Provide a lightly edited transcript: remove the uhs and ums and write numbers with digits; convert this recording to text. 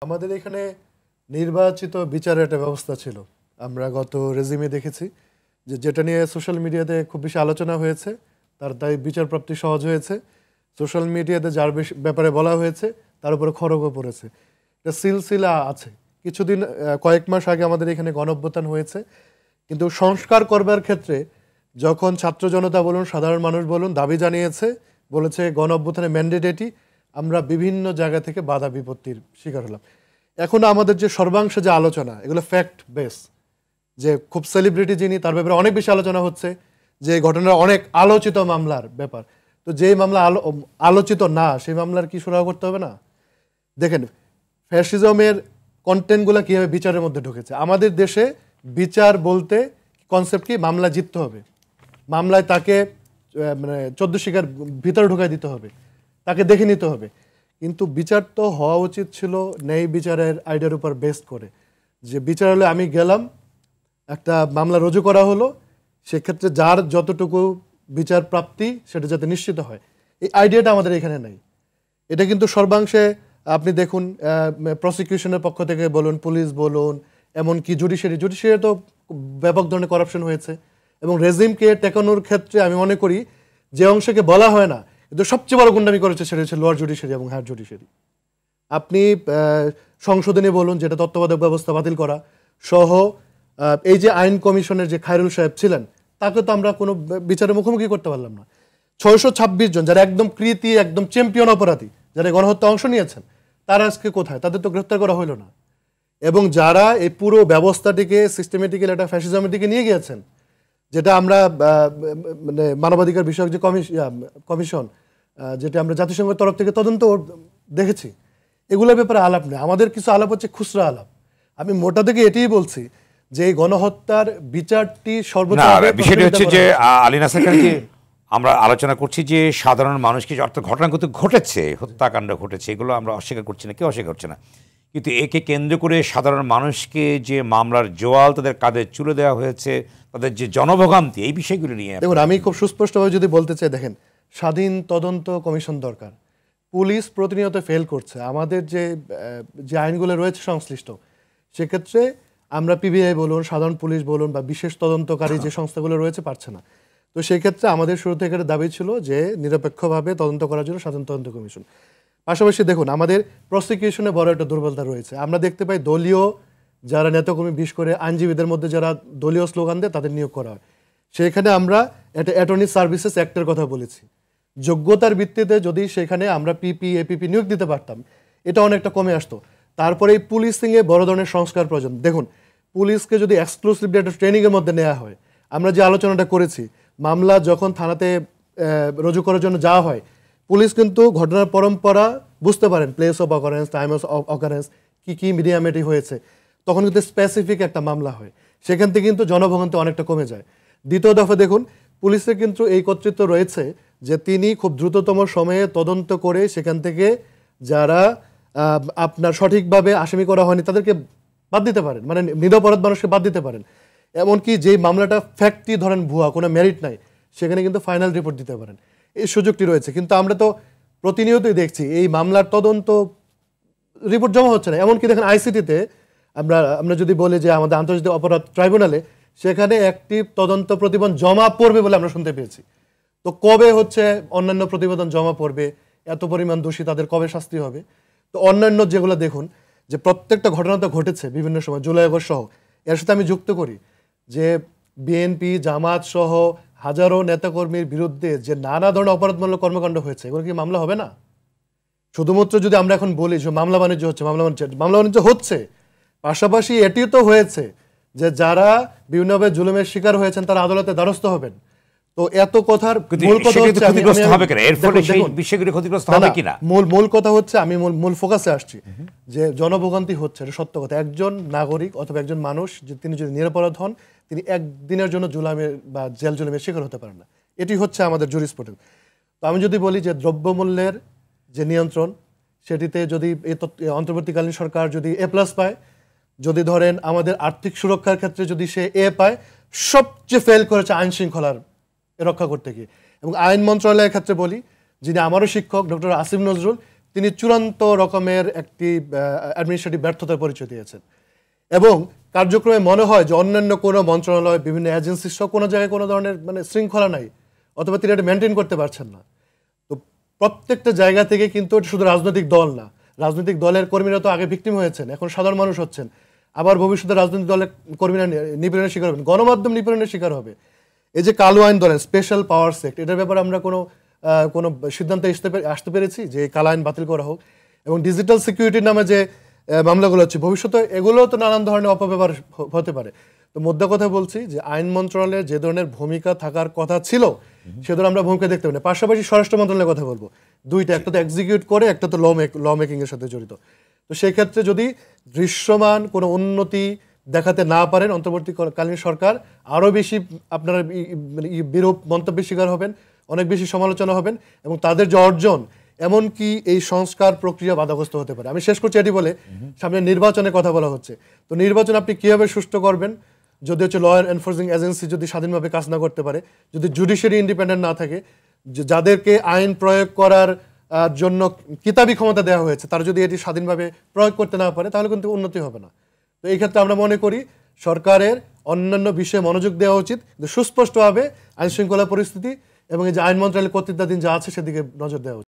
আমাদের এখানে নির্বাচিত বিচারের একটা ব্যবস্থা ছিল। আমরা গত রেজিমে দেখেছি যে যেটা নিয়ে সোশ্যাল মিডিয়াতে খুব বেশি আলোচনা হয়েছে, তাই বিচার প্রাপ্তি সহজ হয়েছে। সোশ্যাল মিডিয়াতে যার ব্যাপারে বলা হয়েছে তার উপরে খড়গও পড়েছে। এটা সিলসিলা আছে। কিছুদিন কয়েক মাস আগে আমাদের এখানে গণঅভ্যুত্থান হয়েছে, কিন্তু সংস্কার করবার ক্ষেত্রে যখন ছাত্র জনতা বলুন, সাধারণ মানুষ বলুন দাবি জানিয়েছে, বলেছে গণঅভ্যুত্থানে ম্যান্ডেটেটি, আমরা বিভিন্ন জায়গা থেকে বাধা বিপত্তির শিকার হলাম। এখন আমাদের যে সর্বাংশে যে আলোচনা, এগুলো ফ্যাক্ট বেস, যে খুব সেলিব্রিটি যিনি তার ব্যাপারে অনেক বেশি আলোচনা হচ্ছে, যে ঘটনার অনেক আলোচিত মামলার ব্যাপার। তো যেই মামলা আলোচিত না, সেই মামলার কি সুরাহা করতে হবে না? দেখেন ফ্যাসিজমের কন্টেন্টগুলো কীভাবে বিচারের মধ্যে ঢুকেছে। আমাদের দেশে বিচার বলতে কনসেপ্ট কি, মামলা জিততে হবে, মামলায় তাকে মানে 14 শিকার ভিতরে ঢুকাই দিতে হবে, তাকে দেখে নিতে হবে। কিন্তু বিচার তো হওয়া উচিত ছিল ন্যায় বিচারের আইডিয়ার উপর বেস করে, যে বিচার হলে আমি গেলাম, একটা মামলা রুজু করা হলো, সেক্ষেত্রে যার যতটুকু বিচার প্রাপ্তি সেটা যাতে নিশ্চিত হয়, এই আইডিয়াটা আমাদের এখানে নাই। এটা কিন্তু সর্বাংশে আপনি দেখুন, প্রসিকিউশনের পক্ষ থেকে বলুন, পুলিশ বলুন, এমনকি জুডিশিয়ারি তো ব্যাপক ধরনের করাপশন হয়েছে। এবং রেজিমকে টেকানোর ক্ষেত্রে আমি মনে করি যে অংশকে বলা হয় না, কিন্তু সবচেয়ে বড় গুন্ডামি করেছে সেটা হচ্ছে লোয়ার জুডিশিয়ারি এবং হায়ার জুডিশিয়ারি। আপনি সংশোধনী বলুন, যেটা তত্ত্বাবধায়ক ব্যবস্থা বাতিল করা সহ, এই যে আইন কমিশনের যে খায়রুল সাহেব ছিলেন, তাকে তো আমরা কোনো বিচারের মুখোমুখি করতে পারলাম না। 626 জন যারা একদম কৃতী, একদম চ্যাম্পিয়ন অপরাধী, যারা গণহত্যা অংশ নিয়েছেন, তারা আজকে কোথায়? তাদের তো গ্রেফতার করা হইল না। এবং যারা এই পুরো ব্যবস্থাটিকে সিস্টেমেটিক্যালি একটা ফ্যাসিজমের দিকে নিয়ে গিয়েছেন, যেটা আমরা মানে মানবাধিকার বিষয়ক যে কমিশন, যেটা আমরা জাতিসংঘের তরফ থেকে তদন্ত দেখেছি, এগুলোর ব্যাপারে আলাপ নেই। আমাদের কিছু আলাপ হচ্ছে খুচরা আলাপ। আমি মোটা থেকে এটাই বলছি যে এই গণহত্যার বিচারটি সর্বোচ্চ বিষয়টি হচ্ছে যে আলী নাসের খান, যে আমরা আলোচনা করছি যে সাধারণ মানুষকে অর্থাৎ ঘটনা কিন্তু ঘটেছে, হত্যাকাণ্ড ঘটেছে, এগুলো আমরা অস্বীকার করছি না, কেউ অস্বীকার করছে না, কিন্তু একে কেন্দ্র করে সাধারণ মানুষকে যে মামলার জোয়াল তাদের কাঁধে চুলে দেওয়া হয়েছে, তাদের যে জনভোগান্তি, এই বিষয়গুলো নিয়ে দেখুন, আমি খুব সুস্পষ্টভাবে যদি বলতে চাই, দেখেন স্বাধীন তদন্ত কমিশন দরকার। পুলিশ প্রতিনিয়ত ফেল করছে। আমাদের যে আইনগুলো রয়েছে সংশ্লিষ্ট, সেক্ষেত্রে আমরা পিবিআই বলুন, সাধারণ পুলিশ বলুন, বা বিশেষ তদন্তকারী যে সংস্থাগুলো রয়েছে, পারছে না। তো সেই ক্ষেত্রে আমাদের শুরু থেকে দাবি ছিল যে নিরপেক্ষভাবে তদন্ত করার জন্য স্বাধীন তদন্ত কমিশন। পাশাপাশি দেখুন, আমাদের প্রসিকিউশনে বড় একটা দুর্বলতা রয়েছে। আমরা দেখতে পাই দলীয় যারা নেতাকর্মী, বিশেষ করে আইনজীবীদের মধ্যে যারা দলীয় স্লোগান দেয়, তাদের নিয়োগ করা হয়। সেখানে আমরা একটা অ্যাটর্নি সার্ভিসেস অ্যাক্টের কথা বলেছি। যোগ্যতার ভিত্তিতে যদি সেখানে আমরা পিপি, এপিপি নিয়োগ দিতে পারতাম, এটা অনেকটা কমে আসতো। তারপরে এই পুলিশিংয়ে বড় ধরনের সংস্কার প্রয়োজন। দেখুন, পুলিশকে যদি এক্সক্লুসিভলি একটা ট্রেনিংয়ের মধ্যে নেওয়া হয়, আমরা যে আলোচনাটা করেছি, মামলা যখন থানাতে রুজু করার জন্য যাওয়া হয়, পুলিশ কিন্তু ঘটনার পরম্পরা বুঝতে পারেন, place of occurrence, time of occurrence, কী মিডিয়ামেটি হয়েছে, তখন কিন্তু স্পেসিফিক একটা মামলা হয়। সেখান থেকে কিন্তু জনভোগান্তি অনেকটা কমে যায়। দ্বিতীয় দফা দেখুন, পুলিশের কিন্তু এই কর্তৃত্ব রয়েছে যে তিনি খুব দ্রুততম সময়ে তদন্ত করে সেখান থেকে যারা আপনার সঠিকভাবে আসামি করা হয়নি তাদেরকে বাদ দিতে পারেন, মানে নিরপরাধ মানুষকে বাদ দিতে পারেন। এমনকি যেই মামলাটা ফ্যাক্টই ধরেন ভুয়া, কোনো মেরিট নাই, সেখানে কিন্তু ফাইনাল রিপোর্ট দিতে পারেন, এই সুযোগটি রয়েছে। কিন্তু আমরা তো প্রতিনিয়তই দেখছি এই মামলার তদন্ত রিপোর্ট জমা হচ্ছে না। এমনকি দেখেন আইসিটিতে আমরা যদি বলি যে আমাদের আন্তর্জাতিক অপরাধ ট্রাইব্যুনালে, সেখানে একটি তদন্ত প্রতিবেদন জমা পড়বে বলে আমরা শুনতে পেয়েছি। তো কবে হচ্ছে অন্যান্য প্রতিবেদন জমা পড়বে, এত পরিমাণ দোষী তাদের কবে শাস্তি হবে? তো অন্যান্য যেগুলো দেখুন, যে প্রত্যেকটা ঘটনা তো ঘটেছে বিভিন্ন সময়, জুলাই আগস্ট সহ। এর সাথে আমি যুক্ত করি যে বিএনপি, জামাত সহ হাজারো নেতাকর্মীর বিরুদ্ধে যে নানা ধরনের অপরাধমূলক কর্মকাণ্ড হয়েছে, এগুলো কি মামলা হবে না? শুধুমাত্র যদি আমরা এখন বলি যে মামলা বাণিজ্য হচ্ছে, মামলা বাণিজ্য হচ্ছে, পাশাপাশি এটিও তো হয়েছে যে যারা বিভিন্নভাবে জুলুমের শিকার হয়েছেন তারা আদালতে দ্বারস্থ হবেন। তো এত কথার মূল কথা হচ্ছে মূল কথা হচ্ছে, আমি মূল ফোকাসে আসছি, যে জনভোগান্তি হচ্ছে, এটা সত্য কথা। একজন নাগরিক অথবা একজন মানুষ তিনি যদি নিরপরাধ হন, তিনি একদিনের জন্য জুলুমের বা জেল জুলুমের শিকার হতে পারেন না। এটি হচ্ছে আমাদের জুরিসপ্রুডেন্স। তো আমি যদি বলি যে দ্রব্যমূল্যের যে নিয়ন্ত্রণ, সেটিতে যদি অন্তর্বর্তীকালীন সরকার যদি এ+ পায়, যদি ধরেন আমাদের আর্থিক সুরক্ষার ক্ষেত্রে যদি সে এ পায়, সবচেয়ে ফেল করেছে আইন শৃঙ্খলার রক্ষা করতে গিয়ে। এবং আইন মন্ত্রণালয়ের ক্ষেত্রে বলি, যিনি আমারও শিক্ষক ডক্টর আসিফ নজরুল, তিনি চূড়ান্ত রকমের একটি অ্যাডমিনিস্ট্রেটিভ ব্যর্থতার পরিচয় দিয়েছেন এবং কার্যক্রমে মনে হয় যে অন্যান্য কোনো মন্ত্রণালয় বিভিন্ন এজেন্সি সহ কোনো জায়গায় কোনো ধরনের মানে শৃঙ্খলা নাই অথবা তিনি এটা মেনটেন করতে পারছেন না। তো প্রত্যেকটা জায়গা থেকে কিন্তু এটা শুধু রাজনৈতিক দল না, রাজনৈতিক দলের কর্মীরা তো আগে ভিকটিম হয়েছেন, এখন সাধারণ মানুষ হচ্ছেন, আবার ভবিষ্যতে রাজনৈতিক দলের কর্মীরা নিপীড়নের শিকার হবেন, গণমাধ্যম নিপীড়নের শিকার হবে। এই যে কালো আইন ধরেন স্পেশাল পাওয়ার সেক্ট, এটার ব্যাপারে আমরা কোনো সিদ্ধান্তে আসতে পেরেছি যে কালো আইন বাতিল করা হোক? এবং ডিজিটাল সিকিউরিটির নামে যে মামলাগুলো হচ্ছে ভবিষ্যতে এগুলোও তো নানান ধরনের অপব্যবহার হতে পারে। তো মোদ্দা কথা বলছি যে আইন মন্ত্রণালয়ের যে ধরনের ভূমিকা থাকার কথা ছিল সে ধরনের আমরা ভূমিকা দেখতে পাই না। পাশাপাশি স্বরাষ্ট্র মন্ত্রণালয়ের কথা বলবো, দুইটা, একটা তো এক্সিকিউট করে, একটা তো ল মেকিং এর সাথে জড়িত। তো সেই ক্ষেত্রে যদি দৃশ্যমান কোনো উন্নতি দেখাতে না পারেন অন্তর্বর্তীকালীন সরকার, আরও বেশি আপনারা বিরূপ মন্তব্যের শিকার হবেন, অনেক বেশি সমালোচনা হবেন এবং তাদের যে অর্জন এমনকি এই সংস্কার প্রক্রিয়া বাধাগ্রস্ত হতে পারে। আমি শেষ করছি এটি বলে, সামনে নির্বাচনের কথা বলা হচ্ছে, তো নির্বাচন আপনি কীভাবে সুষ্ঠু করবেন যদি হচ্ছে ল এনফোর্সিং এজেন্সি যদি স্বাধীনভাবে কাজ না করতে পারে, যদি জুডিশিয়ারি ইন্ডিপেন্ডেন্ট না থাকে, যাদেরকে আইন প্রয়োগ করার জন্য কিতাবি ক্ষমতা দেওয়া হয়েছে তারা যদি এটি স্বাধীনভাবে প্রয়োগ করতে না পারে তাহলে কিন্তু উন্নতি হবে না। তো এই ক্ষেত্রে আমরা মনে করি সরকারের অন্যান্য বিষয়ে মনোযোগ দেওয়া উচিত, কিন্তু সুস্পষ্টভাবে আইন শৃঙ্খলা পরিস্থিতি এবং এই যে আইন মন্ত্রণালয়ের কর্তৃত্বাধীন যা আছে সেদিকে নজর দেওয়া উচিত।